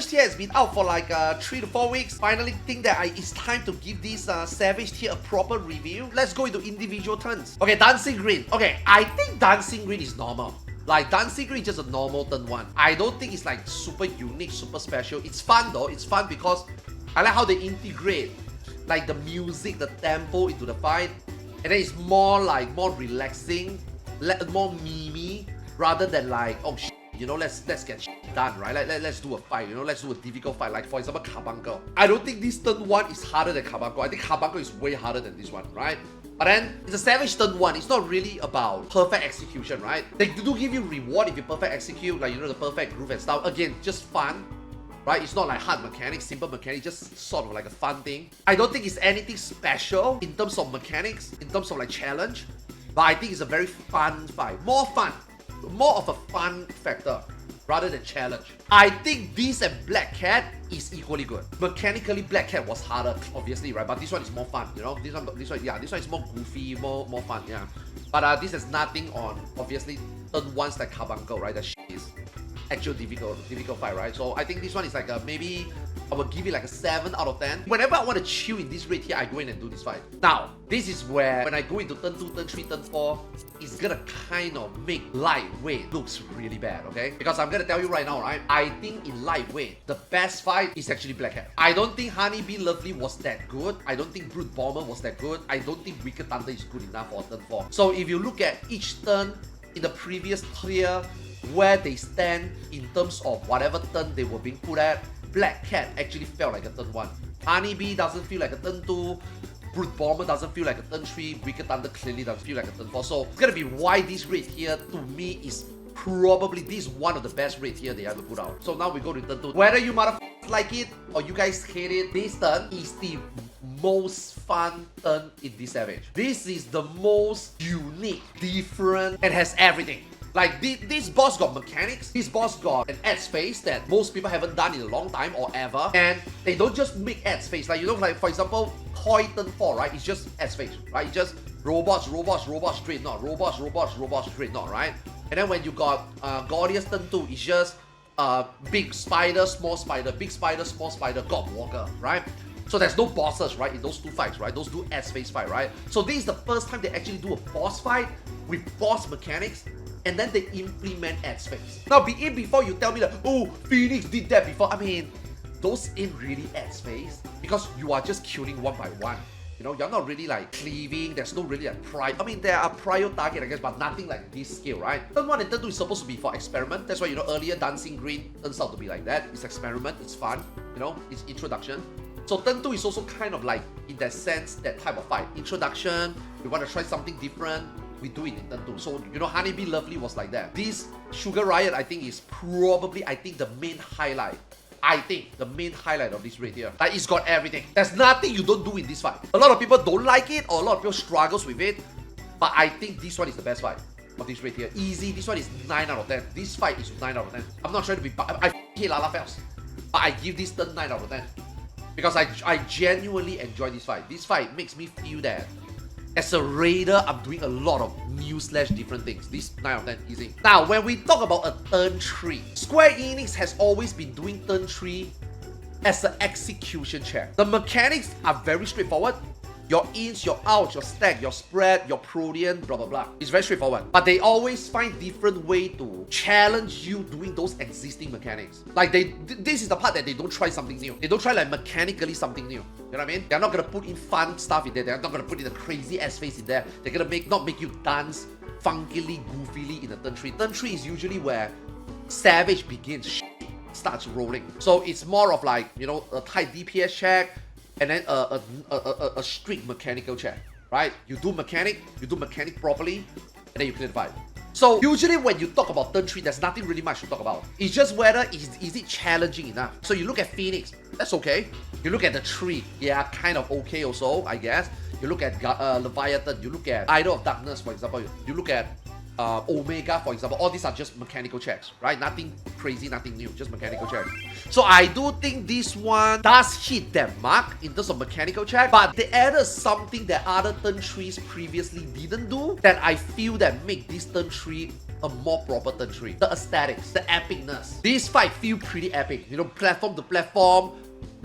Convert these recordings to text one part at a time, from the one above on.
Savage tier has been out for like 3 to 4 weeks. Finally think that it's time to give this Savage tier a proper review. Let's go into individual turns. Okay, Dancing Green. Okay, I think Dancing Green is normal. Like, Dancing Green is just a normal turn 1. I don't think it's like super unique, super special. It's fun though. It's fun because I like how they integrate like the music, the tempo into the fight. And then it's more like, more relaxing, more memey, rather than like, oh shit, you know, let's get shit done, right? Let's do a fight, you know, let's do a difficult fight. Like, for example, Carbuncle. I don't think this turn 1 is harder than Carbuncle. I think Carbuncle is way harder than this one, right? But then, it's a Savage turn 1. It's not really about perfect execution, right? They do give you reward if you perfect execute, like, you know, the perfect groove and stuff. Again, just fun, right? It's not like hard mechanics, simple mechanics, just sort of like a fun thing. I don't think it's anything special in terms of mechanics, in terms of like challenge. But I think it's a very fun fight. More fun. More of a fun factor rather than challenge. I think this and Black Cat is equally good. Mechanically, Black Cat was harder, obviously, right? But this one is more fun, you know? This one is more goofy, more fun, yeah. But this has nothing on, obviously, turn 1's like Carbuncle, right? That shit is actual difficult fight, right? So I think this one is like maybe I will give it like a 7 out of 10. Whenever I want to chill in this rate here, I go in and do this fight. Now, this is where when I go into turn 2, turn 3, turn 4, it's gonna kind of make lightweight looks really bad, okay? Because I'm gonna tell you right now, right? I think in lightweight, the best fight is actually Black Cat. I don't think Honeybee Lovely was that good. I don't think Brute Bomber was that good. I don't think Wicked Thunder is good enough for turn 4. So if you look at each turn in the previous tier, where they stand in terms of whatever turn they were being put at, Black Cat actually felt like a turn 1. Honeybee doesn't feel like a turn 2. Brute Bomber doesn't feel like a turn 3. Wicked Thunder clearly doesn't feel like a turn 4. So it's gonna be why this rate here to me is probably this one of the best rates here they ever put out. So now we go to turn 2. Whether you motherfuckers like it or you guys hate it, this turn is the most fun turn in this Savage. This is the most unique, different, and has everything. Like, this boss got mechanics, this boss got an ad space that most people haven't done in a long time or ever, and they don't just make ad space. Like, you know, like, for example, Koi turn 4, right? It's just ad space, right? It's just robots, straight knot, robots, straight knot, right? And then when you got Gordius turn 2, it's just big spider, small spider, big spider, small spider, God Walker, right? So there's no bosses, right, in those two fights, right? Those two ad space fight, right? So this is the first time they actually do a boss fight with boss mechanics, and then they implement ad space. Now, before you tell me that, oh, Phoenix did that before. I mean, those ain't really ad space because you are just killing one by one. You know, you're not really like cleaving. There's no really like prior. I mean, there are prior target, I guess, but nothing like this scale, right? Turn 1 and turn 2 is supposed to be for experiment. That's why, you know, earlier Dancing Green turns out to be like that. It's experiment. It's fun. You know, it's introduction. So turn 2 is also kind of like, in that sense, that type of fight. Introduction. We want to try something different. We do it in turn 2. So, you know, Honeybee Lovely was like that. This Sugar Riot, I think, is probably, the main highlight. The main highlight of this raid here. Like, it's got everything. There's nothing you don't do in this fight. A lot of people don't like it, or a lot of people struggles with it. But I think this one is the best fight of this raid here. Easy. This one is 9 out of 10. This fight is 9 out of 10. I'm not trying to be... I hate Lalafels. But I give this turn 9 out of 10. Because I genuinely enjoy this fight. This fight makes me feel that as a raider, I'm doing a lot of new/different things. This 9 out of 10, easy. Now, when we talk about a turn 3, Square Enix has always been doing turn 3 as an execution check. The mechanics are very straightforward. Your ins, your outs, your stack, your spread, your Protean, blah blah blah. It's very straightforward. But they always find different way to challenge you doing those existing mechanics. Like this is the part that they don't try something new. They don't try like mechanically something new. You know what I mean? They're not gonna put in fun stuff in there. They're not gonna put in a crazy ass face in there. They're gonna not make you dance funkily, goofily in a turn 3. Turn 3 is usually where Savage begins, starts rolling. So it's more of like, you know, a tight DPS check, and then a strict mechanical check, right? You do mechanic properly, and then you clear the fight. So usually when you talk about turn 3, there's nothing really much to talk about. It's just whether is it challenging enough. So you look at Phoenix, that's okay. You look at the tree, yeah, kind of okay also, I guess. You look at Leviathan, you look at Idol of Darkness, for example. You look at Omega, for example. All these are just mechanical checks, right? Nothing crazy, nothing new, just mechanical checks. So I do think this one does hit that mark in terms of mechanical check, but they added something that other turn 3s previously didn't do that I feel that make this turn 3 a more proper turn 3. The aesthetics, the epicness. This fight feel pretty epic. You know, platform to platform,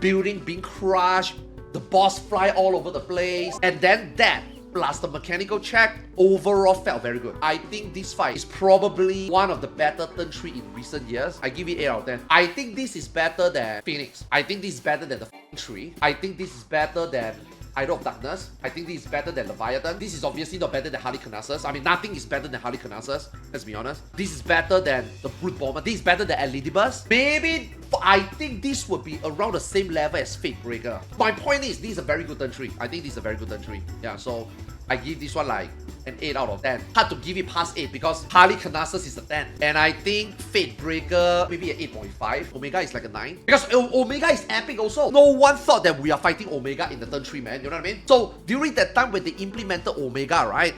building being crushed, the boss fly all over the place, and then that plus the mechanical check overall felt very good. I think this fight is probably one of the better turn 3 in recent years. I give it 8 out of 10. I think this is better than Phoenix. I think this is better than the 3. I think this is better than Idol of Darkness. I think this is better than Leviathan. This is obviously not better than Harlequinassus. I mean, nothing is better than Harlequinassus, let's be honest. This is better than the Brute Bomber. This is better than Elidibus. Maybe, I think this would be around the same level as Fate Breaker. My point is, this is a very good turn 3. I think this is a very good turn 3. Yeah, so I give this one like an 8 out of 10. Hard to give it past 8 because Harlequinassus is a 10. And I think Fate Breaker, maybe an 8.5. Omega is like a 9. Because Omega is epic also. No one thought that we are fighting Omega in the turn 3, man. You know what I mean? So during that time when they implemented Omega, right?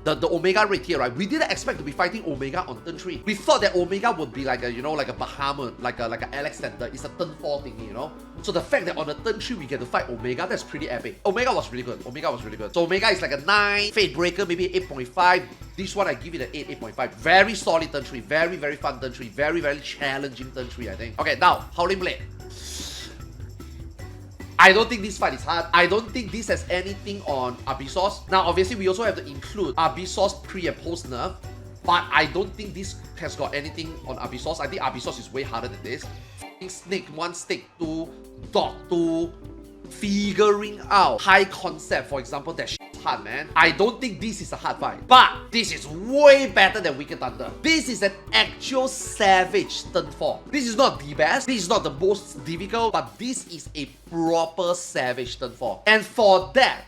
The Omega rate here, right? We didn't expect to be fighting Omega on turn 3. We thought that Omega would be like a, you know, like a Bahamut, like a Alexander. It's a turn 4 thingy, you know? So the fact that on the turn 3 we get to fight Omega, that's pretty epic. Omega was really good. Omega was really good. So Omega is like a 9. Fate Breaker, maybe 8.5. This one I give it an 8, 8.5. Very solid turn 3. Very, very fun turn 3. Very, very challenging turn 3, I think. Okay, now, Howling Blade. I don't think this fight is hard. I don't think this has anything on Abyssos. Now, obviously, we also have to include Abyssos pre and post nerf. But I don't think this has got anything on Abyssos. I think Abyssos is way harder than this. Snake 1, Snake 2, Dog 2, figuring out high concept, for example, that shit's hard, man. I don't think this is a hard fight. But this is way better than Wicked Thunder. This is an actual savage turn 4. This is not the best. This is not the most difficult. But this is a proper savage turn 4. And for that,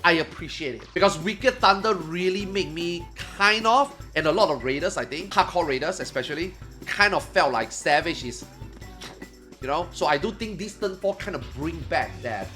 I appreciate it. Because Wicked Thunder really made me kind of, and a lot of raiders, I think, hardcore raiders especially, kind of felt like savage is, you know? So I do think this turn 4 kind of bring back that,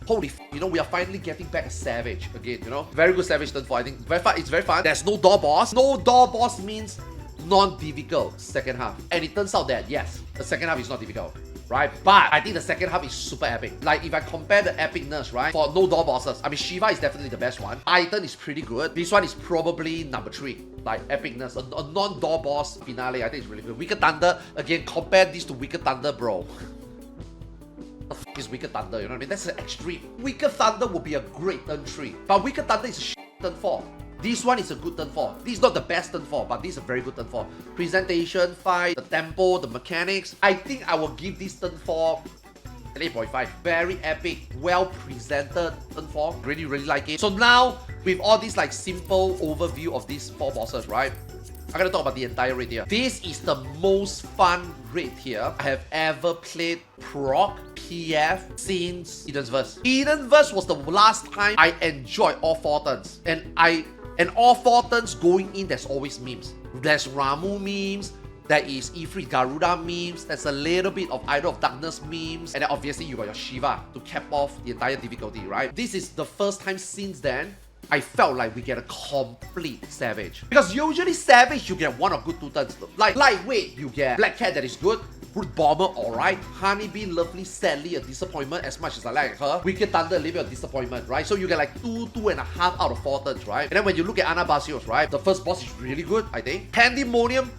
holy f, you know, we are finally getting back a savage again, you know? Very good savage turn 4, I think. Very fun. It's very fun. There's no door boss. No door boss means non-difficult second half. And it turns out that, yes, the second half is not difficult. Right? But I think the second half is super epic. Like, if I compare the epicness, right, for no door bosses, I mean, Shiva is definitely the best one. Titan is pretty good. This one is probably number 3. Like, epicness. A non-door boss finale, I think it's really good. Wicked Thunder, again, compare this to Wicked Thunder, bro. The f is Wicked Thunder, you know what I mean? That's an extreme. Wicked Thunder would be a great turn 3. But Wicked Thunder is a shit turn 4. This one is a good turn 4. This is not the best turn 4, but this is a very good turn 4. Presentation, fight, the tempo, the mechanics. I think I will give this turn 4 an 8.5. Very epic, well presented turn 4. Really, really like it. So now, with all this like simple overview of these 4 bosses, right? I'm gonna talk about the entire raid here. This is the most fun raid here I have ever played proc PF since Eden's Verse. Eden's Verse was the last time I enjoyed all 4 turns. And all 4 turns going in, there's always memes. There's Ramu memes, there is Ifrit Garuda memes, there's a little bit of Idol of Darkness memes, and then obviously you got your Shiva to cap off the entire difficulty, right? This is the first time since then I felt like we get a complete Savage. Because usually Savage, you get 1 or good 2 turns. Like Lightweight, you get Black Cat that is good, Brute Bomber, alright. Honeybee, Lovely, sadly a disappointment as much as I like her. Wicked Thunder, a little bit of disappointment, right? So you get like 2.5 out of 4 turns, right? And then when you look at Anabasios, right? The first boss is really good, I think. Pandemonium,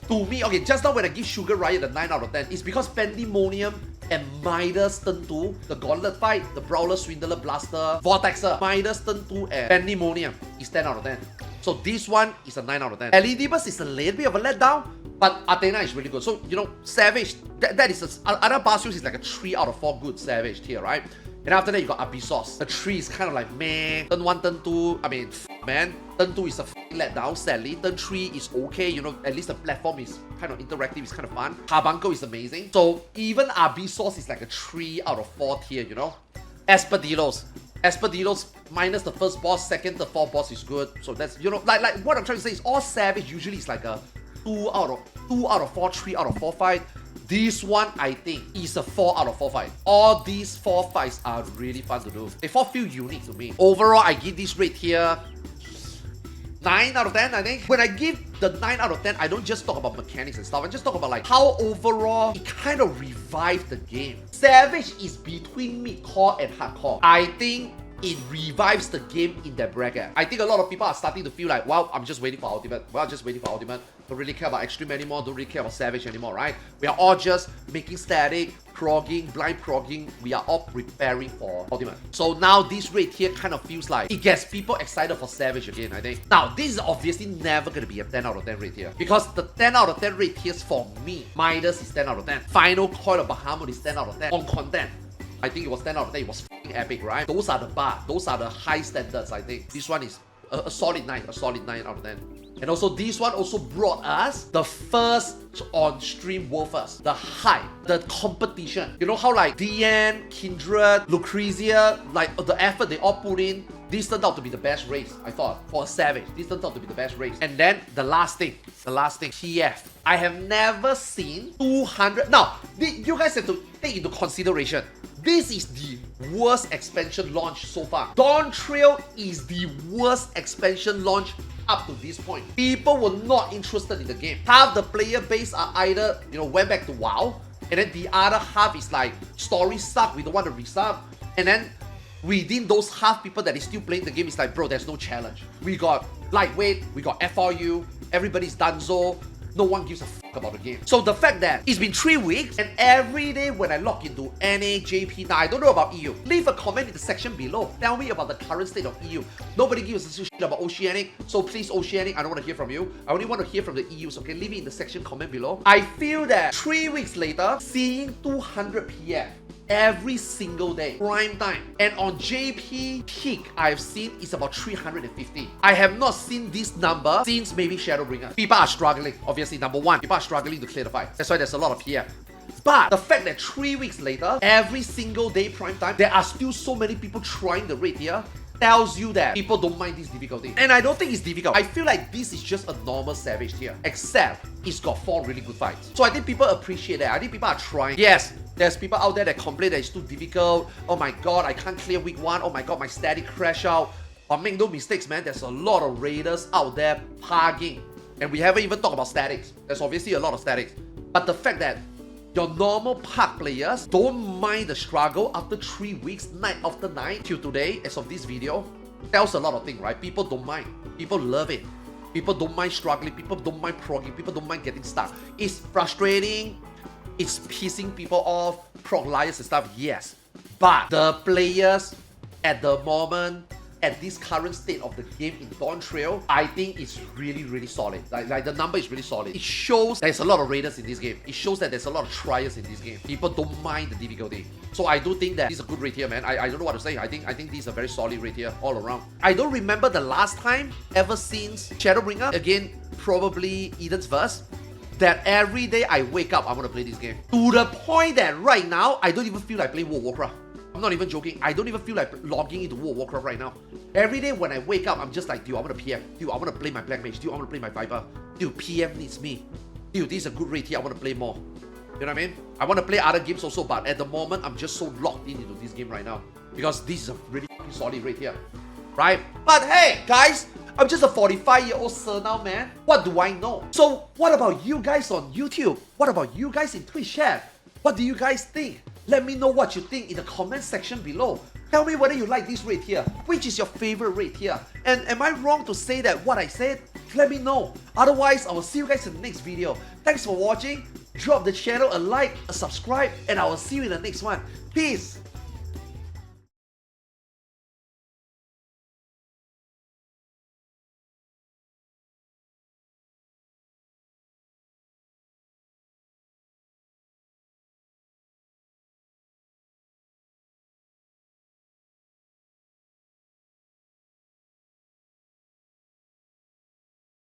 to me, okay, just now when I give Sugar Riot a 9 out of 10, it's because Pandemonium and Midas turn 2, the Gauntlet fight, the Brawler, Swindler, Blaster, Vortexer, Midas turn 2 and Pandemonium is 10 out of 10. So this one is a 9 out of 10. Elidibus is a little bit of a letdown, but Athena is really good. So, you know, Savage, that is Anabasios is like a 3 out of 4 good Savage tier, right? And after that, you got Abyssos. The 3 is kind of like meh. Turn 1, turn 2, I mean, man. Turn 2 is a letdown, sadly. Turn 3 is okay, you know, at least the platform is kind of interactive, it's kind of fun. Carbuncle is amazing. So even Abyssos is like a 3 out of 4 tier, you know. Espadillos minus the first boss, second, the fourth boss is good. So that's, you know, like what I'm trying to say is all Savage usually is like a 2 out of 4, 3 out of 4 fight. This one, I think, is a 4 out of 4 fight. All these 4 fights are really fun to do. They 4 feel unique to me. Overall, I give this rate here 9 out of 10, I think. When I give the 9 out of 10, I don't just talk about mechanics and stuff. I just talk about like how overall it kind of revived the game. Savage is between mid-core and hardcore. I think it revives the game in that bracket. I think a lot of people are starting to feel like, well, I'm just waiting for Ultimate. Well, just waiting for Ultimate. Don't really care about Extreme anymore. Don't really care about Savage anymore, right? We are all just making static, progging, blind progging. We are all preparing for Ultimate. So now this rate here kind of feels like it gets people excited for Savage again, I think. Now, this is obviously never going to be a 10 out of 10 rate here. Because the 10 out of 10 rate here for me, Midas is 10 out of 10. Final Coil of Bahamut is 10 out of 10. On content, I think it was 10 out of 10. It was f***ing epic, right? Those are the bar. Those are the high standards, I think. This one is a solid 9. A solid 9 out of 10. And also, this one also brought us the first on-stream World First. The hype, the competition. You know how like DN, Kindred, Lucrezia, like the effort they all put in, this turned out to be the best race, I thought, for a Savage. This turned out to be the best race. And then the last thing, TF. I have never seen 200. Now, you guys have to take into consideration, this is the worst expansion launch so far. Dawn Trail is the worst expansion launch up to this point. People were not interested in the game. Half the player base are either, went back to WoW, and then the other half is like, story suck, we don't want to resub. And then within those half people that is still playing the game, is like, bro, there's no challenge. We got lightweight, we got FRU, everybody's dunzo. No one gives a fuck about the game. So the fact that it's been 3 weeks and every day when I log into NA, JP, now I don't know about EU. Leave a comment in the section below. Tell me about the current state of EU. Nobody gives a shit about Oceanic. So please, Oceanic, I don't want to hear from you. I only want to hear from the EUs, okay? Leave it in the section comment below. I feel that 3 weeks later, seeing 200 PF every single day, prime time, and on JP peak I've seen is about 350. I have not seen this number since maybe Shadowbringer. People are struggling, obviously. Number one, people are struggling to clear the fight. That's why there's a lot of PF. But the fact that 3 weeks later, every single day prime time, there are still so many people trying the raid here, tells you that people don't mind this difficulty. And I don't think it's difficult. I feel like this is just a normal Savage tier, except it's got 4 really good fights. So I think people appreciate that. I think people are trying. Yes, there's people out there that complain that it's too difficult. Oh my god, I can't clear week 1. Oh my god, my static crash out. But make no mistakes, man, there's a lot of raiders out there parking. And we haven't even talked about statics. There's obviously a lot of statics. But the fact that your normal park players don't mind the struggle after 3 weeks, night after night, till today, as of this video, tells a lot of things, right? People don't mind. People love it. People don't mind struggling. People don't mind progging. People don't mind getting stuck. It's frustrating. It's pissing people off. Prog liars and stuff, yes. But the players at the moment, at this current state of the game in Dawn Trail, I think it's really, really solid. Like the number is really solid. It shows there's a lot of raiders in this game. It shows that there's a lot of triers in this game. People don't mind the difficulty. So I do think that this is a good rate here, man. I don't know what to say. I think this is a very solid rate here all around. I don't remember the last time ever since Shadowbringer, again, probably Eden's Verse, that every day I wake up, I want to play this game. To the point that right now, I don't even feel like playing World of Warcraft. I'm not even joking. I don't even feel like logging into World of Warcraft right now. Every day when I wake up, I'm just like, dude, I want to PM. Dude, I want to play my Black Mage. Dude, I want to play my Viper. Dude, PM needs me. Dude, this is a good rate here. I want to play more. You know what I mean? I want to play other games also, but at the moment, I'm just so locked into this game right now. Because this is a really solid rate here. Right? But hey, guys, I'm just a 45-year-old sir now, man. What do I know? So, what about you guys on YouTube? What about you guys in Twitch chat? What do you guys think? Let me know what you think in the comment section below. Tell me whether you like this rate here. Which is your favorite rate here? And am I wrong to say that what I said? Let me know. Otherwise, I will see you guys in the next video. Thanks for watching. Drop the channel a like, a subscribe, and I will see you in the next one. Peace.